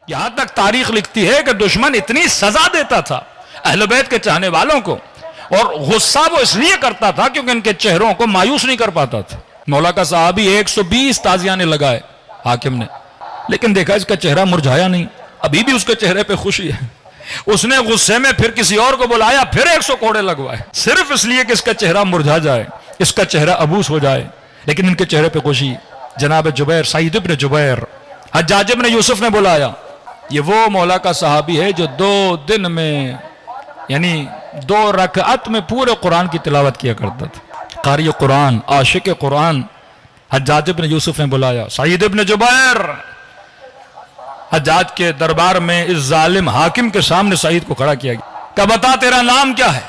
यहां तक तारीख लिखती है कि दुश्मन इतनी सजा देता था अहले बैत के चाहने वालों को, और गुस्सा वो इसलिए करता था क्योंकि इनके चेहरों को मायूस नहीं कर पाता था। मौला का साहबी 120 ताजियाने लगाए हाकिम ने, लेकिन देखा इसका चेहरा मुरझाया नहीं, अभी भी उसके चेहरे पे खुशी है। उसने गुस्से में फिर किसी और को बुलाया, फिर 100 कोड़े लगवाए, सिर्फ इसलिए कि इसका चेहरा मुरझा जाए, इसका चेहरा अबूस हो जाए, लेकिन इनके चेहरे पे खुशी। जनाब जुबैर, सईद इब्न जुबैर, हज्जाज इब्न यूसुफ ने बुलाया। ये वो मौला का सहाबी है जो 2 दिन में यानी 2 रकअत में पूरे कुरान की तिलावत किया करता था। कारी कुरान, आशिक कुरान। हज्जाज इब्न यूसुफ ने बुलाया, सईद इब्न जुबैर। हज्जाज के दरबार में इस जालिम हाकिम के सामने सईद को खड़ा किया गया। कहा बता तेरा नाम क्या है?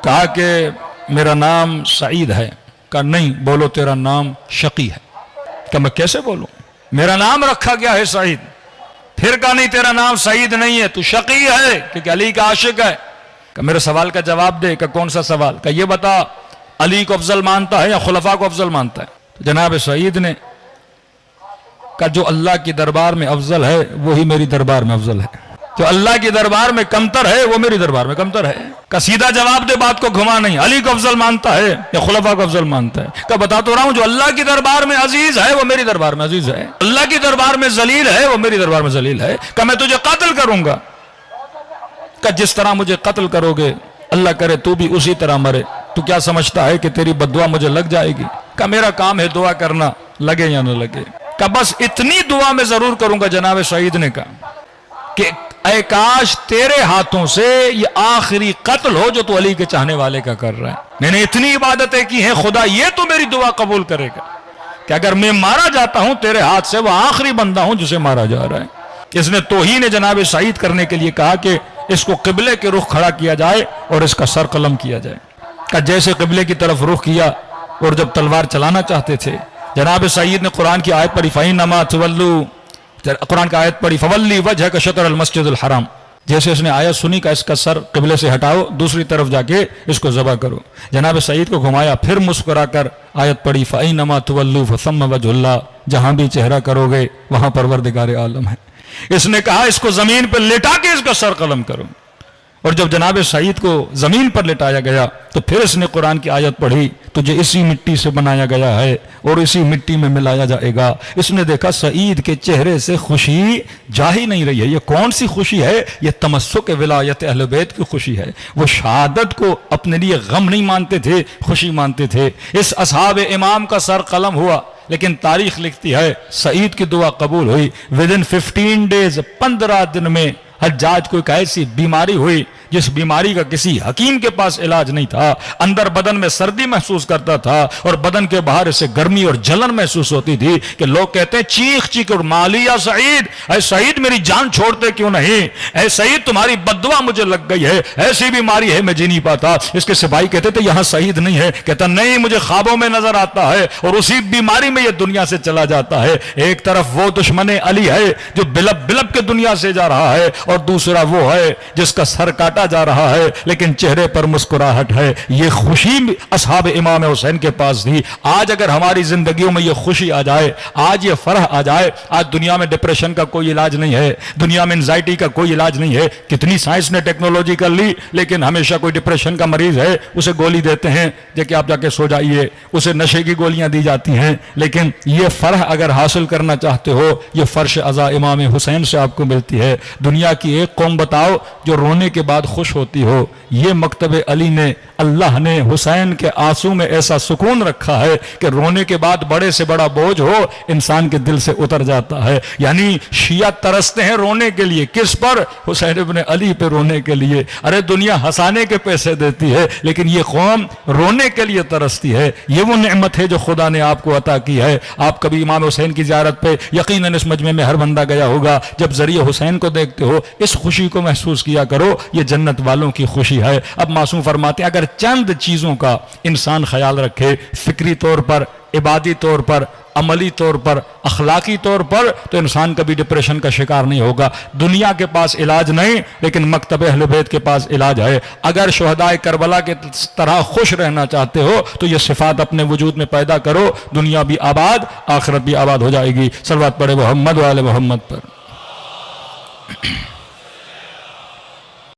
कहा कि मेरा नाम सईद है। कहा नहीं, बोलो तेरा नाम शकी है। कहा मैं कैसे बोलूं, मेरा नाम रखा गया है सईद। फिर कहा नहीं, तेरा नाम सईद नहीं है, तू शकी है क्योंकि अली का आशिक है। कहा मेरे सवाल का जवाब दे। कहा कौन सा सवाल? कहा ये बता, अली को अफजल मानता है या खुलफा को अफजल मानता है? तो जनाब सईद ने कहा जो अल्लाह की दरबार में अफजल है वही मेरी दरबार में अफजल है, जो अल्लाह की दरबार में कमतर है वो मेरी दरबार में कमतर है। का सीधा जवाब दे, बात को घुमा नहीं, अली को अफजल मानता है या खुलफा को अफजल मानता है? का बता तो रहा हूं, जो अल्लाह की दरबार में अजीज है वो मेरी दरबार में अजीज है, अल्लाह की दरबार में जलील है वो मेरी दरबार में जलील है। का मैं तुझे कत्ल करूंगा। का जिस तरह मुझे कत्ल करोगे अल्लाह करे तू भी उसी तरह मरे। तू क्या समझता है कि तेरी बद्दुआ मुझे लग जाएगी? का मेरा काम है दुआ करना, लगे या न लगे। का बस इतनी दुआ मैं जरूर करूंगा। जनाब सईद ने कहा कि ऐ काश तेरे हाथों से ये आखिरी कत्ल हो जो तू अली के चाहने वाले का कर रहा है। मैंने इतनी इबादतें की हैं, खुदा ये तो मेरी दुआ कबूल करेगा कि अगर मैं मारा जाता हूं तेरे हाथ से, वो आखिरी बंदा हूं जिसे मारा जा रहा है। इसने तौहीन ने जनाब सईद करने के लिए कहा कि इसको किबले के रुख खड़ा किया जाए और इसका सर कलम किया जाए। का जैसे किबले की तरफ रुख किया और जब तलवार चलाना चाहते थे, जनाब सईद ने कुरान की आयत पढ़ी, फ़इन्नमा तुवल्लू, कुरान की आयत पढ़ी, फवल्ली वजहक शतर अल मस्जिदुल हराम। जैसे इसने आयत सुनी का इसका सर किबले से हटाओ, दूसरी तरफ जाके इसको ज़बह करो। जनाब सईद को घुमाया, फिर मुस्कुराकर आयत पढ़ी, फ़इन्नमा तुवल्लू फसम्म वजहुल्लाह, जहां भी चेहरा करोगे वहां परवरदिगार आलम है। इसने कहा इसको जमीन पर लेटा के इसका सर कलम करो, और जब जनाब सईद को जमीन पर लेटाया गया तो फिर इसने कुरान की आयत पढ़ी, तुझे इसी मिट्टी से बनाया गया है और इसी मिट्टी में मिलाया जाएगा। इसने देखा सईद के चेहरे से खुशी जा ही नहीं रही है। ये कौन सी खुशी है? ये तमस्सुक विलायत अहले बैत की खुशी है। वो शहादत को अपने लिए गम नहीं मानते थे, खुशी मानते थे। इस असहाब इमाम का सर कलम हुआ, लेकिन तारीख लिखती है सईद की दुआ कबूल हुई। विद इन 15 डेज, 15 दिन में हज्जाज को एक ऐसी बीमारी हुई जिस बीमारी का किसी हकीम के पास इलाज नहीं था। अंदर बदन में सर्दी महसूस करता था और बदन के बाहर से गर्मी और जलन महसूस होती थी कि लोग कहते हैं चीख चीख और माली या सईद, ऐ सईद मेरी जान छोड़ते क्यों नहीं, ऐ सईद तुम्हारी बद्दुआ मुझे लग गई है, ऐसी बीमारी है मैं जी नहीं पाता। इसके सिपाही कहते थे यहां सईद नहीं है। कहता नहीं, मुझे ख्वाबों में नजर आता है और उसी बीमारी में यह दुनिया से चला जाता है। एक तरफ वो दुश्मन अली है जो बिलब बिलब के दुनिया से जा रहा है, और दूसरा वो है जिसका सर काटा जा रहा है लेकिन चेहरे पर मुस्कुराहट है। ये खुशी असहाब इमाम हुसैन के पास थी। आज अगर हमारी जिंदगियों में ये खुशी आ जाए, आज ये फरह आ जाए, आज दुनिया में डिप्रेशन का कोई इलाज नहीं है, दुनिया में एंजाइटी का कोई इलाज नहीं है। कितनी साइंस ने टेक्नोलॉजी कर ली, लेकिन हमेशा कोई डिप्रेशन का मरीज है उसे गोली देते हैं कि आप जाके सो जाइए, उसे नशे की गोलियां दी जाती हैं। लेकिन ये फरह अगर हासिल करना चाहते हो, ये फर्श अज़ा इमाम हुसैन से आपको मिलती है। दुनिया की एक कौम बताओ जो रोने के बाद खुश होती हो। ये मकतबे अली ने, अल्लाह ने हुसैन के आंसू में ऐसा सुकून रखा है कि रोने के बाद बड़े से बड़ा बोझ हो इंसान के दिल से उतर जाता है। यानी शिया तरसते हैं रोने के लिए, किस पर? हुसैन इब्न अली पे रोने के लिए। अरे दुनिया हंसाने के पैसे देती है लेकिन ये कौम रोने के लिए तरसती है। ये वो नेमत है जो खुदा ने आपको अता की है। आप कभी इमाम हुसैन की ज़ियारत पे, यकीनन इस मजमे में हर बंदा गया होगा, जब जरिए हुसैन को देखते हो इस खुशी को महसूस किया करो, ये जन्नत वालों की खुशी है। अब मासूम फरमाते हैं अगर चंद चीजों का इंसान ख्याल रखे, फिक्री तौर पर, इबादी तौर पर, अमली तौर पर, अखलाकी तौर पर, तो इंसान कभी डिप्रेशन का शिकार नहीं होगा। दुनिया के पास इलाज नहीं, लेकिन मकतब अहले बैत के पास इलाज है। अगर शुहदाए करबला के तरह खुश रहना चाहते हो तो ये सिफात अपने वजूद में पैदा करो, दुनिया भी आबाद, आखिरत भी आबाद हो जाएगी। सल्लल्लाहु अलैहि मोहम्मद व आले मोहम्मद पर। है।